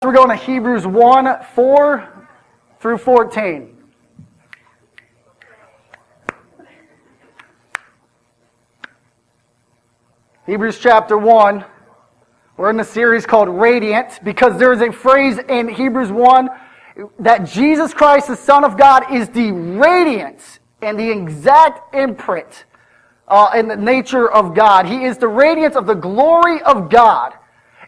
We're going to Hebrews 1, 4 through 14. Hebrews chapter 1. We're in a series called Radiant because there is a phrase in Hebrews 1 that Jesus Christ, the Son of God, is the radiance and the exact imprint in the nature of God. He is the radiance of the glory of God.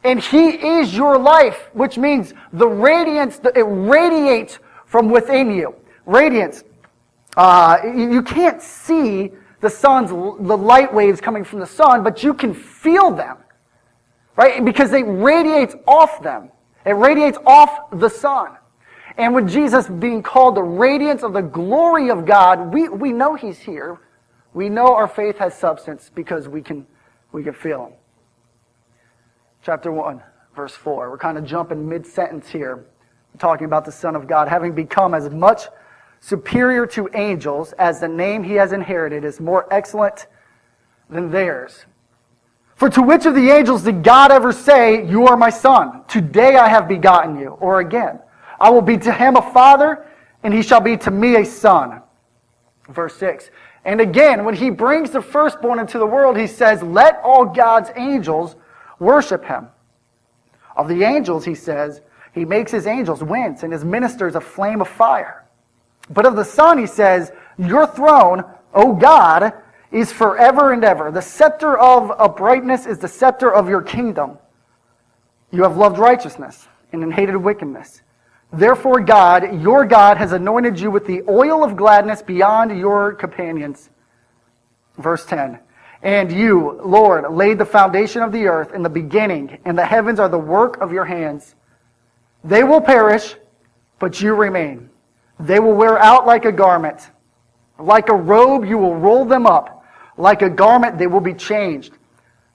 And He is your life, which means the radiance, it radiates from within you. Radiance. You can't see the light waves coming from the sun, but you can feel them. Right? Because it radiates off them. It radiates off the sun. And with Jesus being called the radiance of the glory of God, we know He's here. We know our faith has substance because we can feel Him. Chapter 1, verse 4. We're kind of jumping mid-sentence here, talking about the Son of God, having become as much superior to angels as the name He has inherited is more excellent than theirs. For to which of the angels did God ever say, "You are my Son, today I have begotten you"? Or again, "I will be to him a father, and he shall be to me a son"? Verse 6. And again, when He brings the firstborn into the world, He says, "Let all God's angels worship Him." Of the angels, He says, He makes His angels winds and His ministers a flame of fire. But of the Son, He says, "Your throne, O God, is forever and ever. The scepter of uprightness is the scepter of your kingdom. You have loved righteousness and hated wickedness. Therefore God, your God, has anointed you with the oil of gladness beyond your companions." Verse 10. And you, Lord, laid the foundation of the earth in the beginning, and the heavens are the work of your hands. They will perish, but you remain. They will wear out like a garment. Like a robe you will roll them up. Like a garment they will be changed.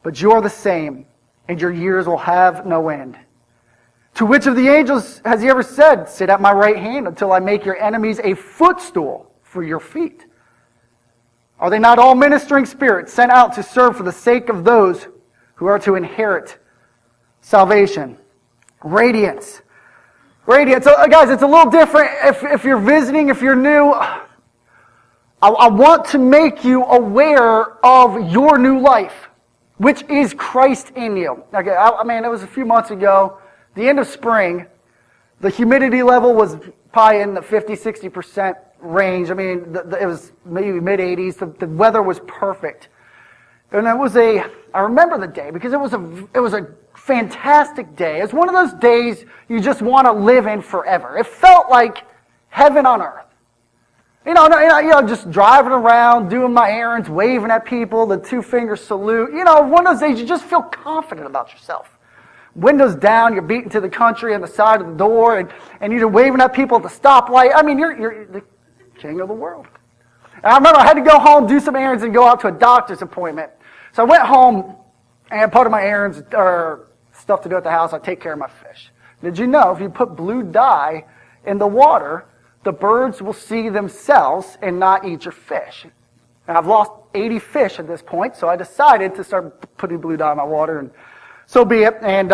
But you are the same, and your years will have no end. To which of the angels has He ever said, "Sit at my right hand until I make your enemies a footstool for your feet"? Are they not all ministering spirits sent out to serve for the sake of those who are to inherit salvation? Radiance. Radiance. Guys, it's a little different if you're visiting, if you're new. I want to make you aware of your new life, which is Christ in you. Okay, it was a few months ago, the end of spring. The humidity level was probably in the 50-60% range. It was maybe mid-80s. The weather was perfect. And I remember the day because it was a fantastic day. It's one of those days you just want to live in forever. It felt like heaven on earth. Just driving around, doing my errands, waving at people, the two-finger salute. One of those days you just feel confident about yourself. Windows down, you're beating to the country on the side of the door, and you're waving at people at the stoplight. You're the king of the world. And I remember I had to go home, do some errands, and go out to a doctor's appointment. So I went home, and part of my errands or stuff to do at the house, I take care of my fish. Did you know if you put blue dye in the water, the birds will see themselves and not eat your fish? And I've lost 80 fish at this point, so I decided to start putting blue dye in my water, and so be it. And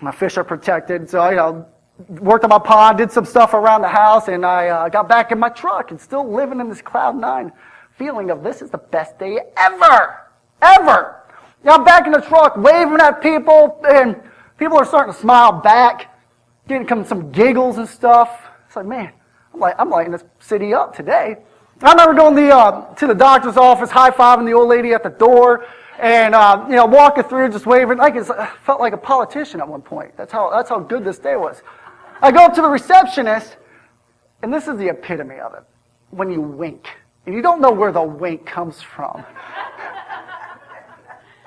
my fish are protected, so worked on my pond, did some stuff around the house, and I got back in my truck and still living in this cloud nine feeling of this is the best day ever. I'm back in the truck waving at people, and people are starting to smile back, getting some giggles and stuff. It's like, man, I'm lighting this city up today. I remember going to the doctor's office, high-fiving the old lady at the door, and walking through, just waving. I felt like a politician at one point. That's how good this day was. I go up to the receptionist, and this is the epitome of it. When you wink, and you don't know where the wink comes from.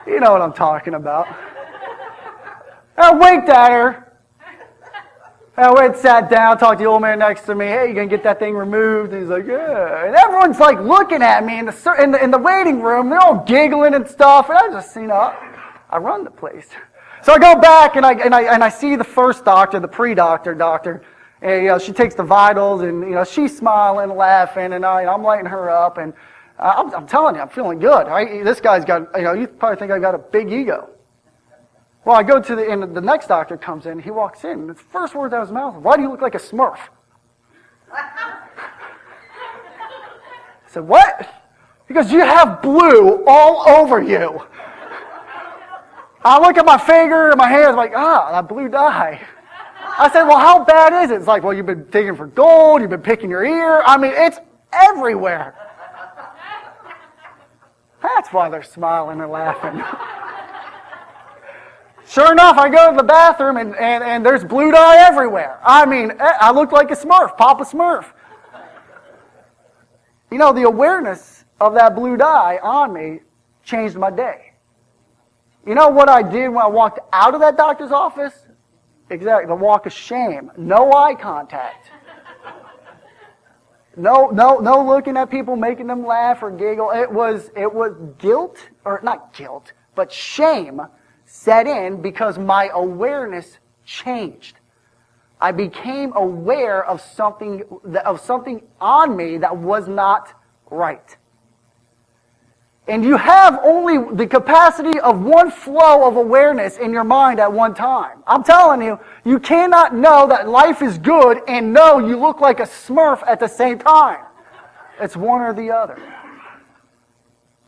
You know what I'm talking about. I winked at her. I went, sat down, talked to the old man next to me. "Hey, you gonna get that thing removed?" And he's like, "Yeah." And everyone's like looking at me in the waiting room. They're all giggling and stuff. And I just, I run the place. So I go back and I see the first doctor, the pre-doctor, and she takes the vitals, and she's smiling, laughing, and I'm lighting her up, and I'm telling you, I'm feeling good. Right? This guy's got, you probably think I got a big ego. Well, I go to the next doctor comes in, he walks in, and the first words out of his mouth, why do you look like a Smurf? I said, what? He goes, you have blue all over you. I look at my finger and my hands, like, that blue dye. I said, well, how bad is it? It's like, well, you've been digging for gold, you've been picking your ear. I mean, it's everywhere. That's why they're smiling and laughing. Sure enough, I go to the bathroom and there's blue dye everywhere. I mean, I look like a Smurf, Papa Smurf. You know, the awareness of that blue dye on me changed my day. You know what I did when I walked out of that doctor's office? Exactly, the walk of shame. No eye contact. No looking at people, making them laugh or giggle. It was guilt, or not guilt, but shame set in because my awareness changed. I became aware of something on me that was not right. And you have only the capacity of one flow of awareness in your mind at one time. I'm telling you, you cannot know that life is good and know you look like a Smurf at the same time. It's one or the other.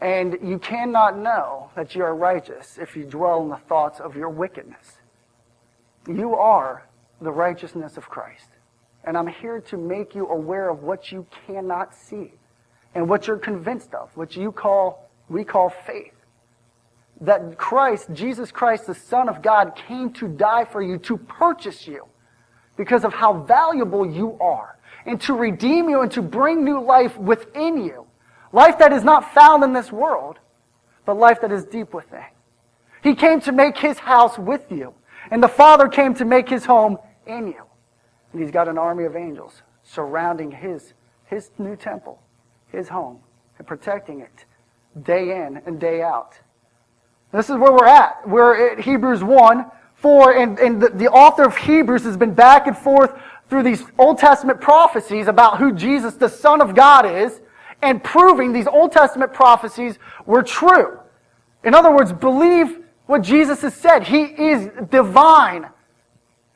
And you cannot know that you are righteous if you dwell in the thoughts of your wickedness. You are the righteousness of Christ. And I'm here to make you aware of what you cannot see and what you're convinced of, what we call faith. That Christ, Jesus Christ, the Son of God, came to die for you, to purchase you because of how valuable you are, and to redeem you and to bring new life within you. Life that is not found in this world, but life that is deep within. He came to make his house with you, and the Father came to make his home in you. And he's got an army of angels surrounding his new temple, his home, and protecting it day in and day out. This is where we're at. We're at Hebrews 1:4, and the author of Hebrews has been back and forth through these Old Testament prophecies about who Jesus, the Son of God, is, and proving these Old Testament prophecies were true. In other words, believe what Jesus has said. He is divine.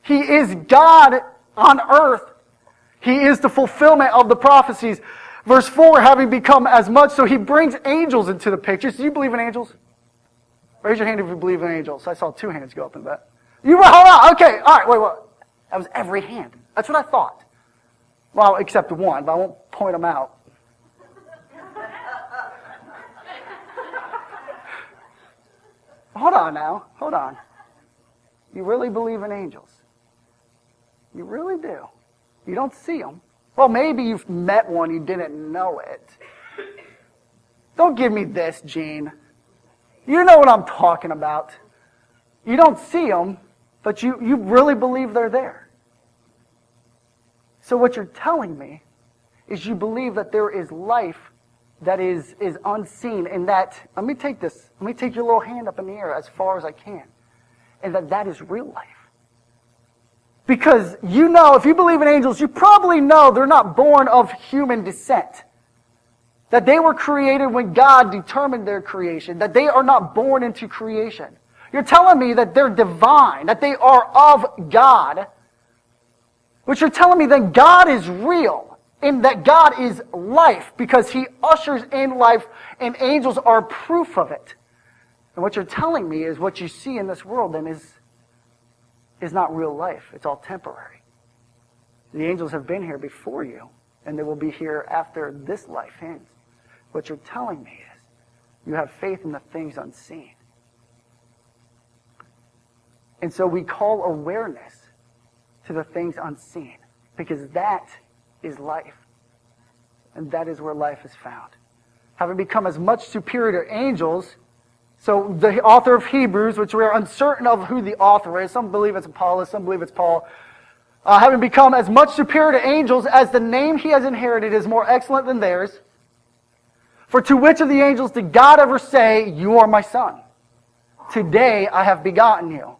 He is God on earth. He is the fulfillment of the prophecies. Verse 4, having become as much, so he brings angels into the picture. Do you believe in angels? Raise your hand if you believe in angels. I saw 2 hands go up in that. Hold on, okay, all right, wait. That was every hand. That's what I thought. Well, except one, but I won't point them out. Hold on. You really believe in angels? You really do. You don't see them. Well, maybe you've met one, you didn't know it. Don't give me this, Gene. You know what I'm talking about. You don't see them, but you really believe they're there. So what you're telling me is you believe that there is life that is unseen, and that, let me take your little hand up in the air as far as I can, and that is real life. Because you know, if you believe in angels, you probably know they're not born of human descent. That they were created when God determined their creation. That they are not born into creation. You're telling me that they're divine, that they are of God. Which you're telling me that God is real, and that God is life, because he ushers in life, and angels are proof of it. And what you're telling me is what you see in this world then is not real life. It's all temporary. The angels have been here before you, and they will be here after this life ends. What you're telling me is you have faith in the things unseen. And so we call awareness to the things unseen, because that is life. And that is where life is found. Having become as much superior to angels. So the author of Hebrews, which we are uncertain of who the author is, some believe it's Apollos, some believe it's Paul, having become as much superior to angels as the name he has inherited is more excellent than theirs. For to which of the angels did God ever say, "You are my son. Today I have begotten you"?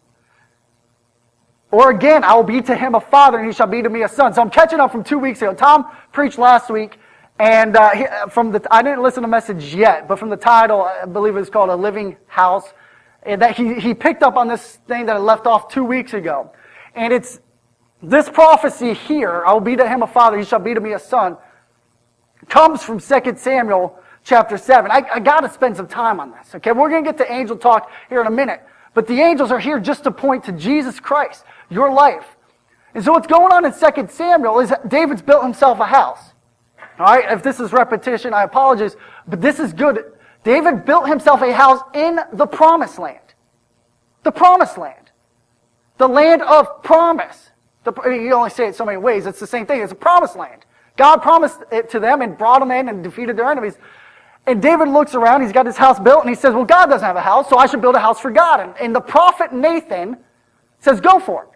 Or again, "I will be to him a father, and he shall be to me a son." So I'm catching up from 2 weeks ago. Tom preached last week. And I didn't listen to the message yet, but from the title, I believe it's called "A Living House." And that he picked up on this thing that I left off 2 weeks ago. And it's this prophecy here, I will be to him a father, he shall be to me a son, comes from 2 Samuel chapter 7. I got to spend some time on this, okay? We're going to get to angel talk here in a minute. But the angels are here just to point to Jesus Christ, your life. And so what's going on in 2 Samuel is David's built himself a house. All right, if this is repetition, I apologize, but this is good. David built himself a house in the promised land. The promised land. The land of promise. You only say it so many ways. It's the same thing. It's a promised land. God promised it to them and brought them in and defeated their enemies. And David looks around. He's got his house built, and he says, well, God doesn't have a house, so I should build a house for God. And the prophet Nathan says, go for it.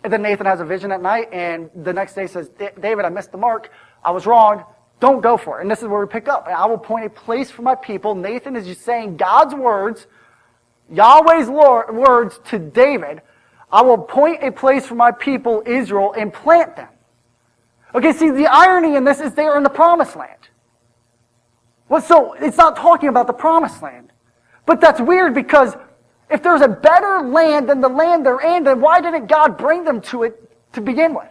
And then Nathan has a vision at night, and the next day says, David, I missed the mark. I was wrong. Don't go for it. And this is where we pick up. And I will point a place for my people. Nathan is just saying God's words, Yahweh's words to David. I will point a place for my people, Israel, and plant them. Okay, see, the irony in this is they are in the promised land. Well, so it's not talking about the promised land. But that's weird because if there's a better land than the land they're in, then why didn't God bring them to it to begin with?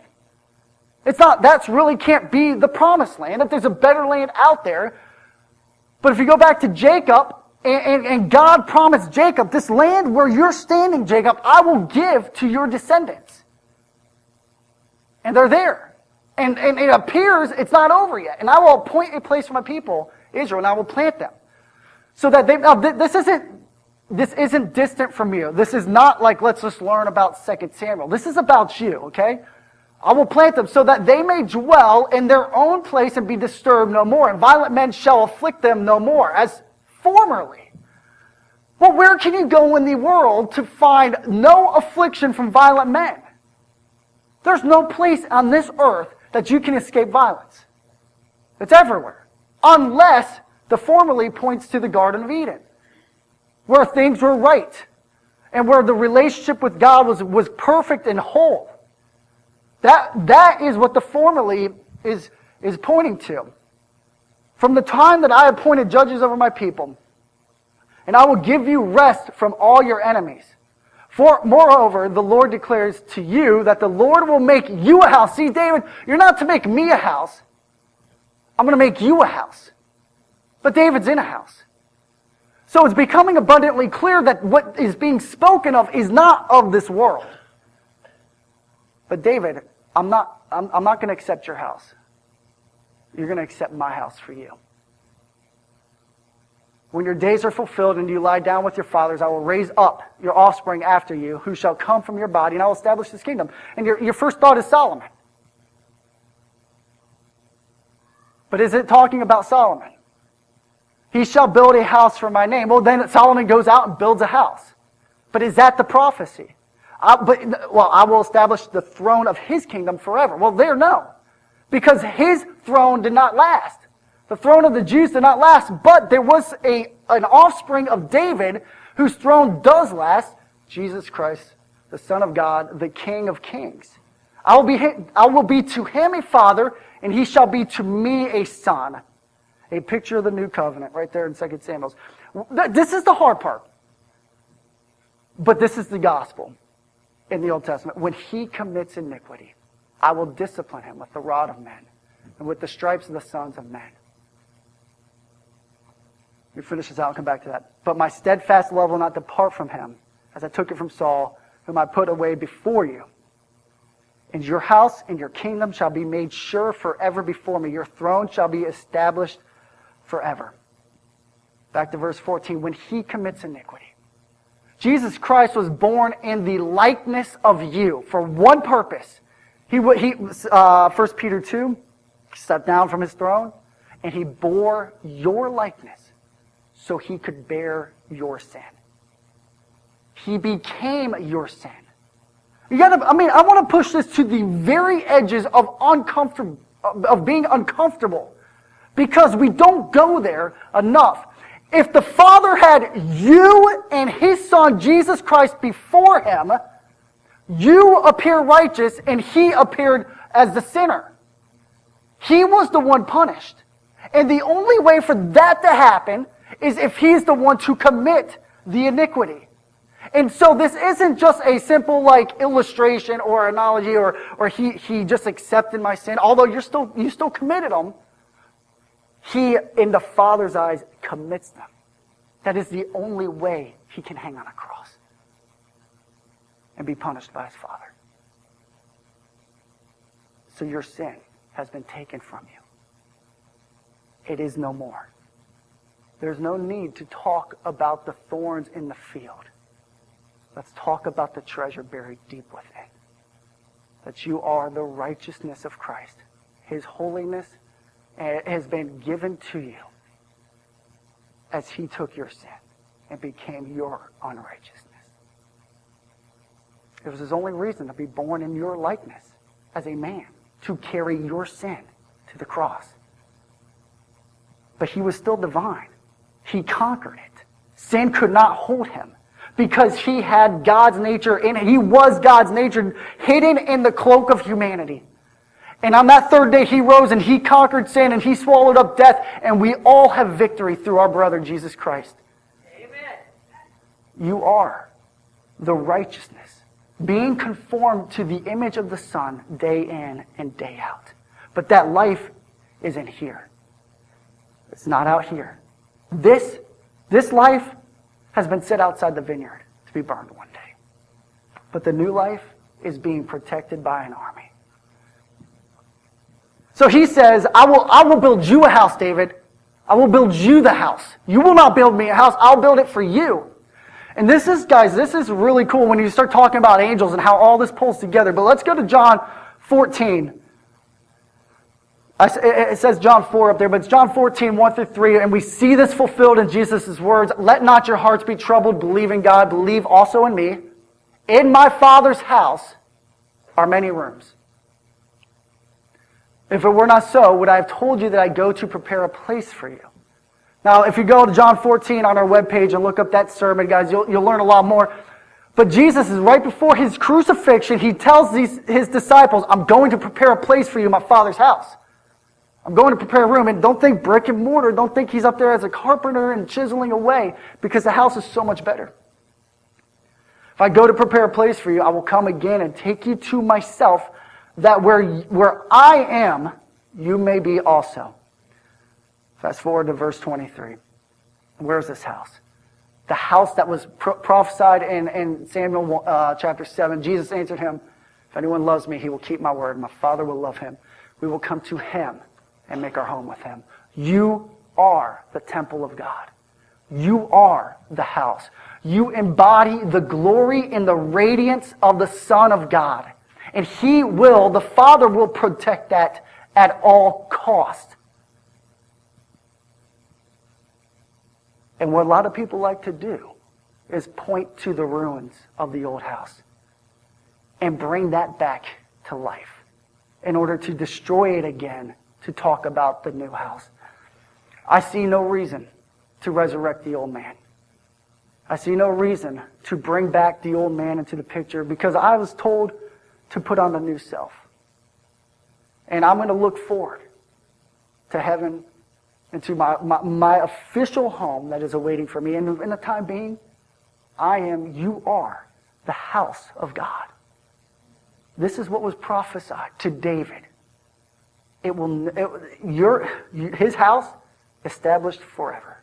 It's not, that really can't be the promised land. If there's a better land out there. But if you go back to Jacob, and God promised Jacob, this land where you're standing, Jacob, I will give to your descendants. And they're there. And it appears it's not over yet. And I will appoint a place for my people, Israel, and I will plant them. So that now this isn't distant from you. This is not like, let's just learn about 2 Samuel. This is about you, okay? I will plant them so that they may dwell in their own place and be disturbed no more. And violent men shall afflict them no more, as formerly. Well, where can you go in the world to find no affliction from violent men? There's no place on this earth that you can escape violence. It's everywhere. Unless the formerly points to the Garden of Eden, where things were right, and where the relationship with God was perfect and whole. That is what the formerly is pointing to. From the time that I appointed judges over my people, and I will give you rest from all your enemies. For moreover, the Lord declares to you that the Lord will make you a house. See, David, you're not to make me a house. I'm going to make you a house. But David's in a house. So it's becoming abundantly clear that what is being spoken of is not of this world. But David, I'm not going to accept your house. You're going to accept my house for you. When your days are fulfilled and you lie down with your fathers, I will raise up your offspring after you, who shall come from your body, and I will establish this kingdom. And your first thought is Solomon. But is it talking about Solomon? He shall build a house for my name. Well, then Solomon goes out and builds a house. But is that the prophecy? I will establish the throne of his kingdom forever. Well, no. Because his throne did not last. The throne of the Jews did not last, but there was an offspring of David whose throne does last, Jesus Christ, the Son of God, the King of Kings. I will be to him a father, and he shall be to me a son. A picture of the new covenant right there in 2 Samuel. This is the hard part. But this is the gospel in the Old Testament. When he commits iniquity, I will discipline him with the rod of men and with the stripes of the sons of men. We finish this out and come back to that. But my steadfast love will not depart from him, as I took it from Saul, whom I put away before you. And your house and your kingdom shall be made sure forever before me. Your throne shall be established forever. Back to verse 14. When he commits iniquity. Jesus Christ was born in the likeness of you for one purpose. 1 Peter 2, stepped down from his throne, and he bore your likeness so he could bear your sin. He became your sin. I want to push this to the very edges of being uncomfortable, because we don't go there enough. If the Father had you and his Son, Jesus Christ, before him, you appear righteous and he appeared as the sinner. He was the one punished. And the only way for that to happen is if he's the one to commit the iniquity. And so this isn't just a simple like illustration or analogy or he just accepted my sin, although you still committed them. He, in the Father's eyes, commits them. That is the only way he can hang on a cross and be punished by his Father. So your sin has been taken from you. It is no more. There's no need to talk about the thorns in the field. Let's talk about the treasure buried deep within. That you are the righteousness of Christ. His holiness has been given to you as he took your sin and became your unrighteousness. It was his only reason to be born in your likeness as a man, to carry your sin to the cross. But he was still divine. He conquered it. Sin could not hold him because he had God's nature in it. He was God's nature hidden in the cloak of humanity. And on that third day he rose and he conquered sin and he swallowed up death, and we all have victory through our brother Jesus Christ. Amen. You are the righteousness, being conformed to the image of the Son day in and day out. But that life is in here. It's not out here. This life has been set outside the vineyard to be burned one day. But the new life is being protected by an army. So he says, I will build you a house, David. I will build you the house. You will not build me a house. I'll build it for you. And this is really cool when you start talking about angels and how all this pulls together. But let's go to John 14. It says John 4 up there, but it's John 14, 1 through 3, and we see this fulfilled in Jesus' words. Let not your hearts be troubled. Believe in God. Believe also in me. In my Father's house are many rooms. If it were not so, would I have told you that I go to prepare a place for you? Now, if you go to John 14 on our webpage and look up that sermon, guys, you'll learn a lot more. But Jesus is right before his crucifixion. He tells his disciples, I'm going to prepare a place for you in my Father's house. I'm going to prepare a room. And don't think brick and mortar. Don't think he's up there as a carpenter and chiseling away, because the house is so much better. If I go to prepare a place for you, I will come again and take you to myself, that where I am, you may be also. Fast forward to verse 23. Where's this house? The house that was prophesied in Samuel chapter 7. Jesus answered him, if anyone loves me, he will keep my word. My Father will love him. We will come to him and make our home with him. You are the temple of God. You are the house. You embody the glory and the radiance of the Son of God. And the Father will protect that at all cost. And what a lot of people like to do is point to the ruins of the old house and bring that back to life in order to destroy it again, to talk about the new house. I see no reason to resurrect the old man. I see no reason to bring back the old man into the picture, because I was told to put on the new self. And I'm going to look forward to heaven and to my official home that is awaiting for me. And in the time being, you are the house of God. This is what was prophesied to David. His house established forever.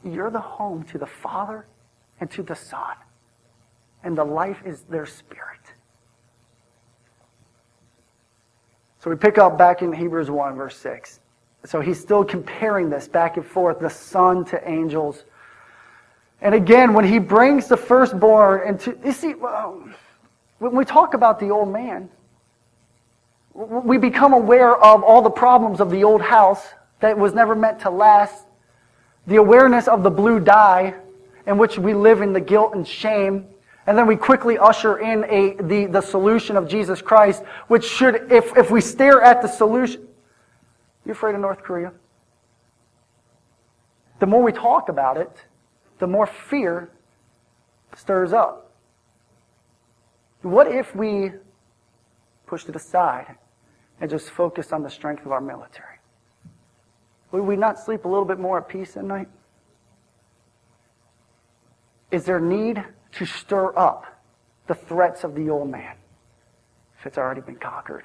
You're the home to the Father and to the Son. And the life is their spirit. So we pick up back in Hebrews 1, verse 6. So he's still comparing this back and forth, the Son to angels. And again, when he brings the firstborn into... You see, when we talk about the old man, we become aware of all the problems of the old house that was never meant to last. The awareness of the blue dye in which we live in the guilt and shame. And then we quickly usher in the solution of Jesus Christ, which should, if we stare at the solution... You afraid of North Korea? The more we talk about it, the more fear stirs up. What if we pushed it aside and just focused on the strength of our military? Would we not sleep a little bit more at peace at night? is there need to stir up the threats of the old man if it's already been conquered?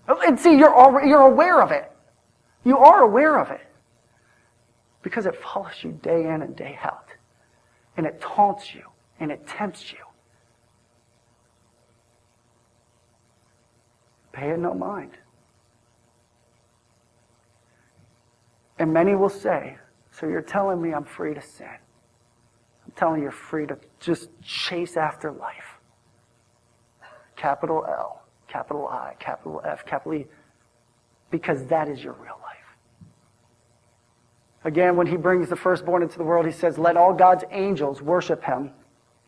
And see, you're aware of it. You are aware of it. Because it follows you day in and day out. And it taunts you. And it tempts you. Pay it no mind. And many will say, so you're telling me I'm free to sin. I'm telling you you're free to just chase after life. Capital L, capital I, capital F, capital E. Because that is your real life. Again, when he brings the firstborn into the world, he says, let all God's angels worship him.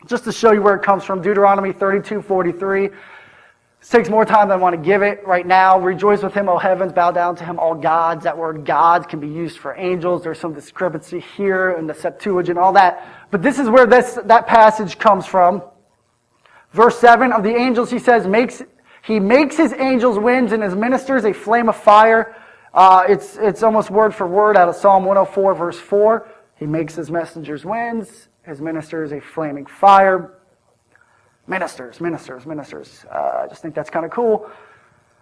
Just to show you where it comes from, Deuteronomy 32:43. This takes more time than I want to give it right now. Rejoice with him, O heavens. Bow down to him, all gods. That word gods can be used for angels. There's some discrepancy here in the Septuagint and all that. But this is where that passage comes from. Verse 7, of the angels, he says, he makes his angels winds and his ministers a flame of fire. It's almost word for word out of Psalm 104, verse 4. He makes his messengers winds, his ministers a flaming fire. Ministers. I just think that's kind of cool.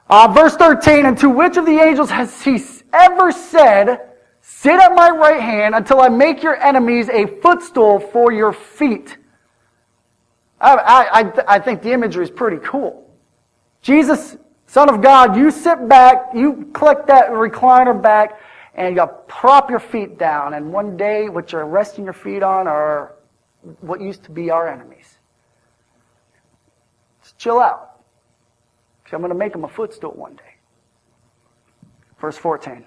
Verse 13, and to which of the angels has he ever said, sit at my right hand until I make your enemies a footstool for your feet? I think the imagery is pretty cool. Jesus, Son of God, you sit back, you click that recliner back, and you prop your feet down. And one day, what you're resting your feet on are what used to be our enemies. Just chill out. Because I'm going to make them a footstool one day. Verse 14.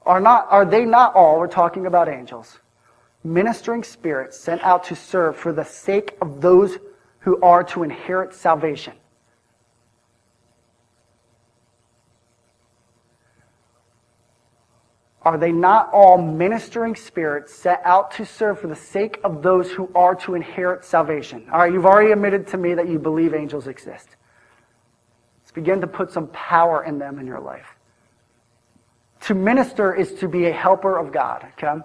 Are they not all, we're talking about angels, ministering spirits sent out to serve for the sake of those who are to inherit salvation? Are they not all ministering spirits set out to serve for the sake of those who are to inherit salvation? All right, you've already admitted to me that you believe angels exist. Let's begin to put some power in them in your life. To minister is to be a helper of God, okay?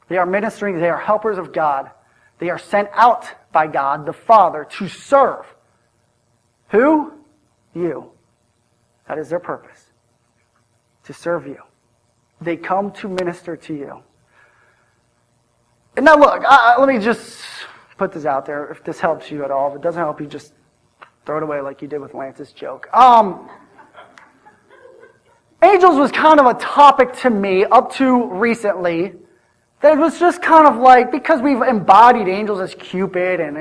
They are ministering, they are helpers of God. They are sent out by God, the Father, to serve. Who? You. That is their purpose. To serve you. They come to minister to you. And now look, let me just put this out there. If this helps you at all. If it doesn't help you, just throw it away like you did with Lance's joke. Angels was kind of a topic to me up to recently. That it was just kind of like, because we've embodied angels as Cupid and,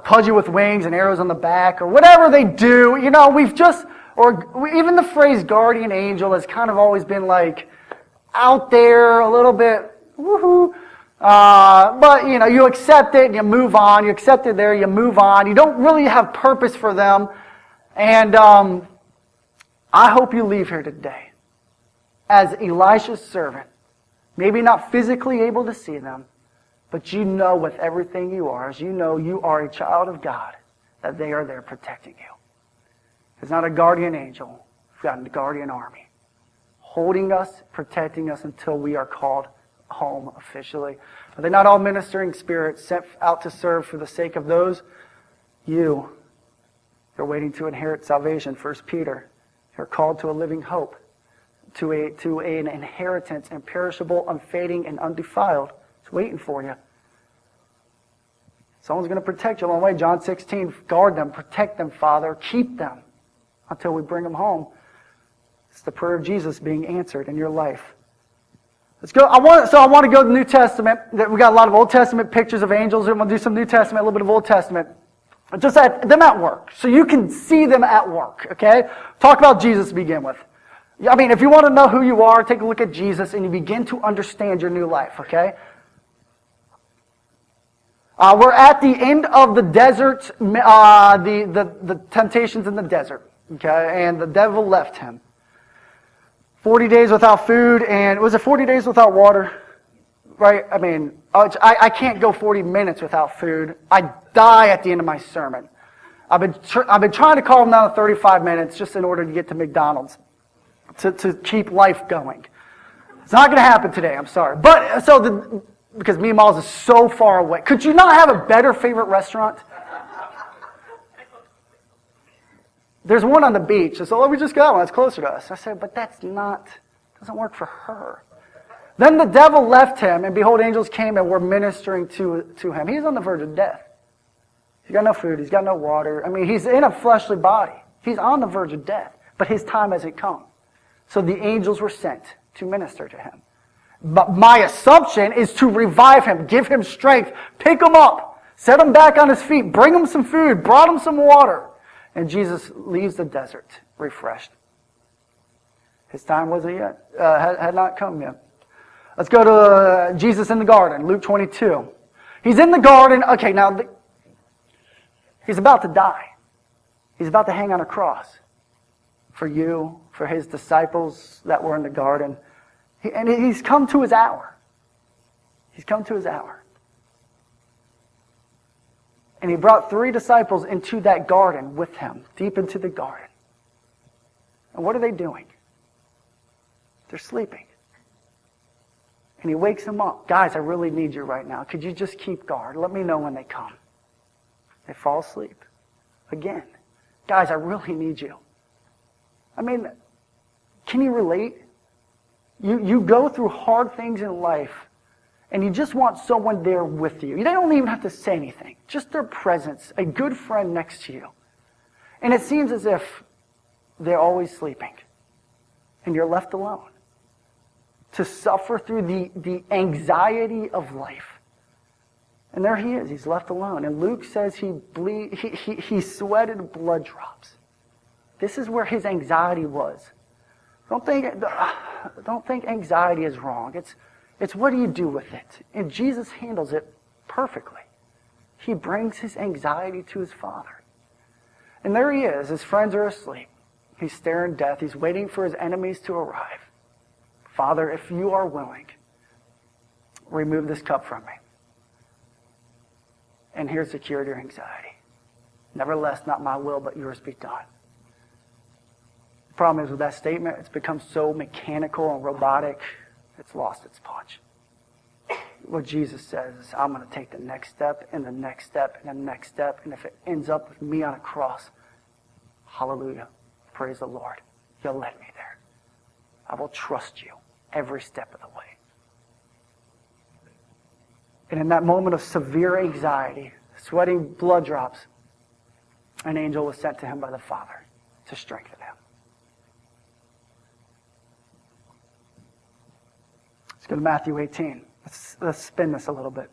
pudgy with wings and arrows on the back or whatever they do, we've just... Or even the phrase guardian angel has kind of always been like out there a little bit, woohoo. But, you accept it and you move on. You accept it there, you move on. You don't really have purpose for them. And I hope you leave here today as Elisha's servant. Maybe not physically able to see them, but you know with everything you are, as you know you are a child of God, that they are there protecting you. It's not a guardian angel. We've got a guardian army. Holding us, protecting us until we are called home officially. Are they not all ministering spirits sent out to serve for the sake of those? You're waiting to inherit salvation. 1 Peter. You're called to a living hope. To an inheritance imperishable, unfading, and undefiled. It's waiting for you. Someone's going to protect you along the way. John 16, guard them, protect them, Father, keep them until we bring them home. It's the prayer of Jesus being answered in your life. Let's go. I want to go to the New Testament. We got a lot of Old Testament pictures of angels. We're going to do some New Testament, a little bit of Old Testament. Just them at work. So you can see them at work, okay? Talk about Jesus to begin with. I mean, if you want to know who you are, take a look at Jesus and you begin to understand your new life, okay? We're at the end of the desert, the temptations in the desert, okay? And the devil left him. 40 days without food, and was it 40 days without water? Right? I mean, I can't go 40 minutes without food. I die at the end of my sermon. I've been trying to call him down to 35 minutes just in order to get to McDonald's to keep life going. It's not going to happen today. I'm sorry. But so because Meemaw's is so far away. Could you not have a better favorite restaurant? There's one on the beach. I said, oh, we just got one. It's closer to us. I said, but doesn't work for her. Then the devil left him, and behold, angels came and were ministering to him. He's on the verge of death. He's got no food. He's got no water. I mean, he's in a fleshly body. He's on the verge of death, but his time hasn't come. So the angels were sent to minister to him. But my assumption is to revive him, give him strength, pick him up, set him back on his feet, bring him some food, brought him some water. And Jesus leaves the desert refreshed. His time wasn't yet, had not come yet. Let's go to Jesus in the garden, Luke 22. He's in the garden. Okay, now he's about to die. He's about to hang on a cross for you, for his disciples that were in the garden. And he's come to his hour. He's come to his hour. And he brought 3 disciples into that garden with him, deep into the garden. And what are they doing? They're sleeping. And he wakes them up. Guys, I really need you right now. Could you just keep guard? Let me know when they come. They fall asleep. Again. Guys, I really need you. I mean, can you relate? You go through hard things in life, and you just want someone there with you. You don't even have to say anything. Just their presence, a good friend next to you. And it seems as if they're always sleeping, and you're left alone to suffer through the anxiety of life. And there he is. He's left alone. And Luke says he sweated blood drops. This is where his anxiety was. Don't think anxiety is wrong. It's what do you do with it? And Jesus handles it perfectly. He brings his anxiety to his Father. And there he is. His friends are asleep. He's staring death. He's waiting for his enemies to arrive. Father, if you are willing, remove this cup from me. And here's the cure to your anxiety. Nevertheless, not my will, but yours be done. The problem is with that statement, it's become so mechanical and robotic, it's lost its punch. What Jesus says is, I'm going to take the next step, and the next step, and the next step, and if it ends up with me on a cross, hallelujah, praise the Lord. You'll let me there. I will trust you every step of the way. And in that moment of severe anxiety, sweating blood drops, an angel was sent to him by the Father to strengthen him. Let's go to Matthew 18. Let's spin this a little bit.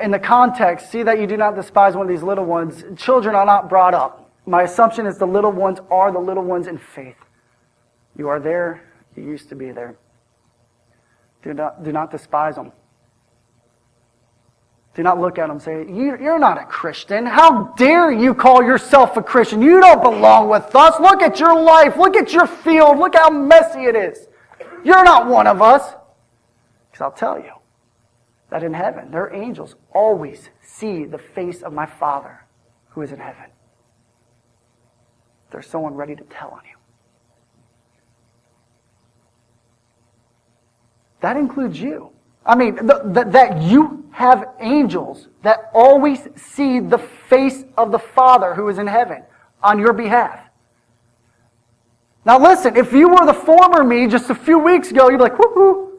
In the context, see that you do not despise one of these little ones. Children are not brought up. My assumption is the little ones are the little ones in faith. You are there. You used to be there. Do not despise them. Do not look at them and say, you're not a Christian. How dare you call yourself a Christian? You don't belong with us. Look at your life. Look at your field. Look how messy it is. You're not one of us. Because I'll tell you that in heaven, their angels always see the face of my Father who is in heaven. There's someone ready to tell on you. That includes you. I mean, that you have angels that always see the face of the Father who is in heaven on your behalf. Now listen, if you were the former me just a few weeks ago, you'd be like, woohoo.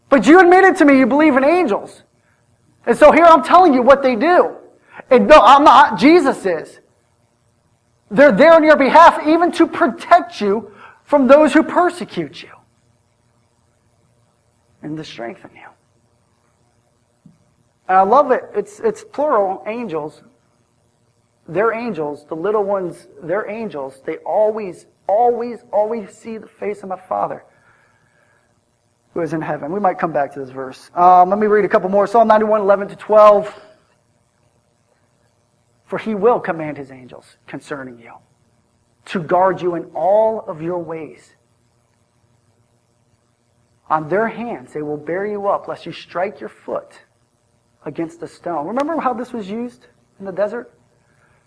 But you admitted to me you believe in angels. And so here I'm telling you what they do. And no, I'm not. Jesus is. They're there on your behalf even to protect you from those who persecute you. And to strengthen you. And I love it. It's plural, angels. They're angels. The little ones, they're angels. They always see the face of my Father who is in heaven. We might come back to this verse. Let me read a couple more. Psalm 91, 11 to 12. For he will command his angels concerning you, to guard you in all of your ways. On their hands they will bear you up, lest you strike your foot against a stone. Remember how this was used in the desert?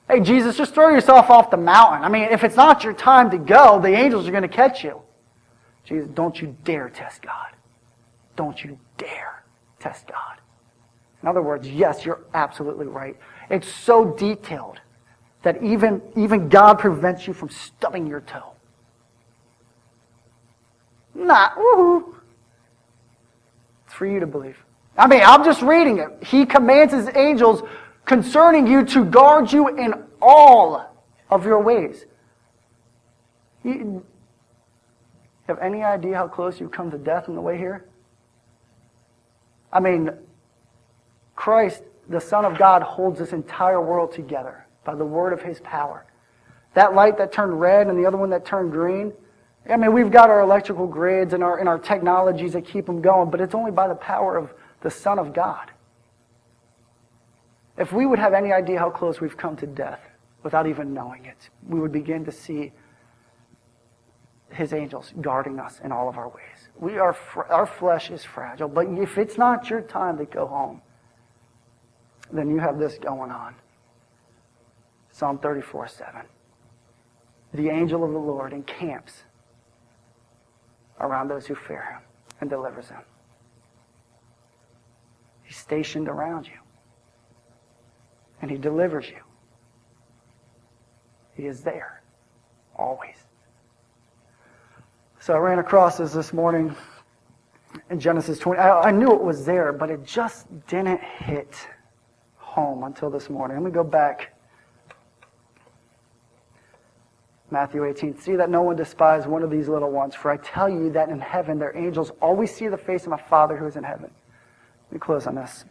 Hey, Jesus, just throw yourself off the mountain. I mean, if it's not your time to go, the angels are going to catch you. Jesus, don't you dare test God. don't you dare test God. In other words, yes, you're absolutely right. It's so detailed that even God prevents you from stubbing your toe. Woohoo. It's for you to believe. I mean, I'm just reading it. He commands his angels concerning you to guard you in all of your ways. You have any idea how close you've come to death on the way here? I mean, Christ, the Son of God, holds this entire world together by the word of his power. That light that turned red and the other one that turned green, I mean, we've got our electrical grids and our technologies that keep them going, but it's only by the power of the Son of God. If we would have any idea how close we've come to death without even knowing it, we would begin to see his angels guarding us in all of our ways. Our flesh is fragile, but if it's not your time to go home, then you have this going on. Psalm 34:7. The angel of the Lord encamps around those who fear him and delivers them. He's stationed around you. And he delivers you. He is there. Always. So I ran across this morning in Genesis 20. I knew it was there, but it just didn't hit home until this morning. Let me go back. Matthew 18. See that no one despise one of these little ones, for I tell you that in heaven their angels always see the face of my Father who is in heaven. Let me close on this.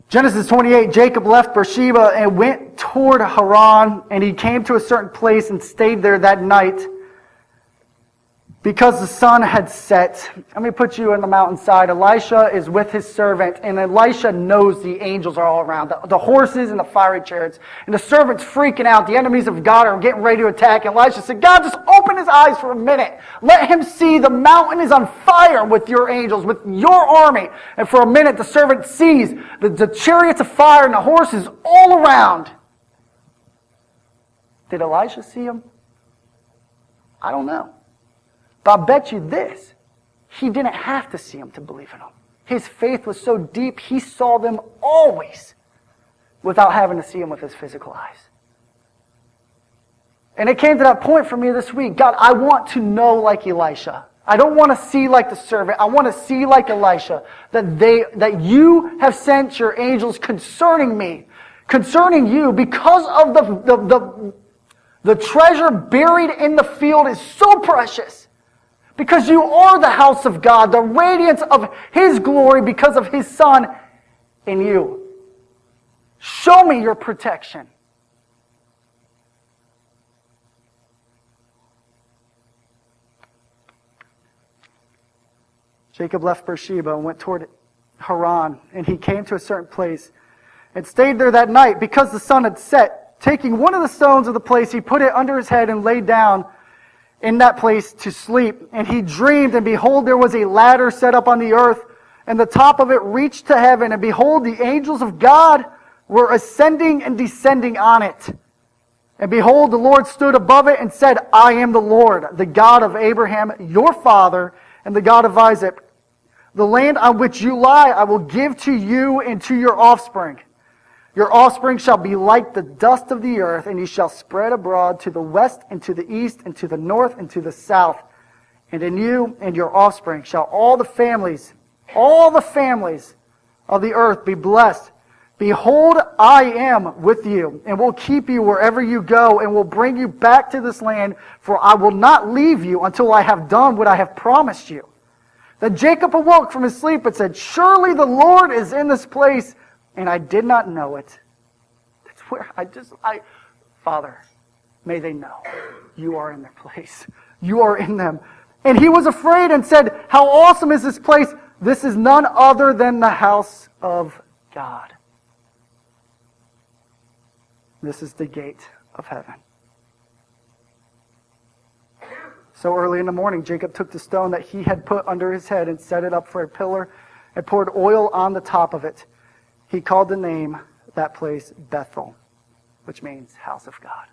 Genesis 28, Jacob left Beersheba and went toward Haran, and he came to a certain place and stayed there that night because the sun had set. Let me put you on the mountainside. Elisha is with his servant, and Elisha knows the angels are all around, the horses and the fiery chariots. And the servant's freaking out. The enemies of God are getting ready to attack. And Elisha said, God, just open his eyes for a minute. Let him see the mountain is on fire with your angels, with your army. And for a minute, the servant sees the chariots of fire and the horses all around. Did Elisha see them? I don't know. But I bet you this, he didn't have to see them to believe in them. His faith was so deep, he saw them always without having to see them with his physical eyes. And it came to that point for me this week. God, I want to know like Elisha. I don't want to see like the servant. I want to see like Elisha, that you have sent your angels concerning me, concerning you, because of the treasure buried in the field is so precious. Because you are the house of God, the radiance of his glory because of his Son in you. Show me your protection. Jacob left Beersheba and went toward Haran, and he came to a certain place and stayed there that night because the sun had set. Taking one of the stones of the place, he put it under his head and lay down in that place to sleep. And he dreamed, and behold, there was a ladder set up on the earth, and the top of it reached to heaven. And behold, the angels of God were ascending and descending on it. And behold, the Lord stood above it and said, I am the Lord, the God of Abraham, your father, and the God of Isaac. The land on which you lie I will give to you and to your offspring. Your offspring shall be like the dust of the earth, and ye shall spread abroad to the west and to the east and to the north and to the south. And in you and your offspring shall all the families of the earth be blessed. Behold, I am with you, and will keep you wherever you go, and will bring you back to this land, for I will not leave you until I have done what I have promised you. Then Jacob awoke from his sleep and said, surely the Lord is in this place, and I did not know it. That's where Father, may they know you are in their place. You are in them. And he was afraid and said, how awesome is this place? This is none other than the house of God. This is the gate of heaven. So early in the morning, Jacob took the stone that he had put under his head and set it up for a pillar and poured oil on the top of it. He called the name that place Bethel, which means house of God.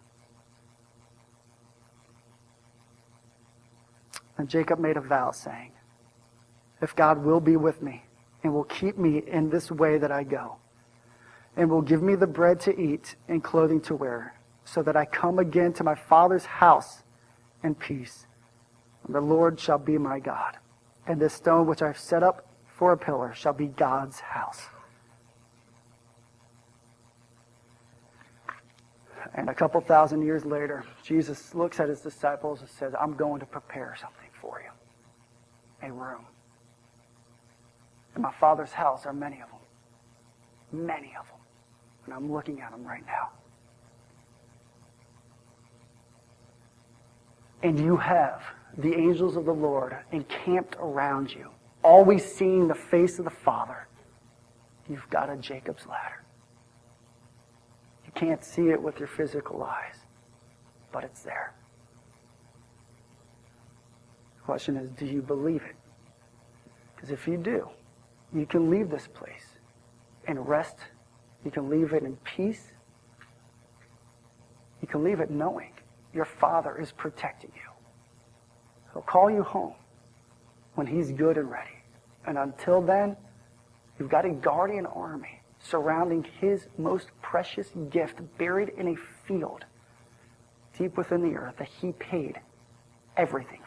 And Jacob made a vow saying, if God will be with me and will keep me in this way that I go, and will give me the bread to eat and clothing to wear, so that I come again to my Father's house in peace. And the Lord shall be my God, and this stone which I have set up for a pillar shall be God's house. And a couple thousand years later, Jesus looks at his disciples and says, I'm going to prepare something for you. A room. In my Father's house are many of them. Many of them. And I'm looking at them right now. And you have the angels of the Lord encamped around you, always seeing the face of the Father. You've got a Jacob's ladder. You can't see it with your physical eyes, but it's there. The question is, do you believe it? Because if you do, you can leave this place and rest. You can leave it in peace. You can leave it knowing your Father is protecting you. He'll call you home when he's good and ready. And until then, you've got a guardian army surrounding his most precious gift buried in a field deep within the earth that he paid everything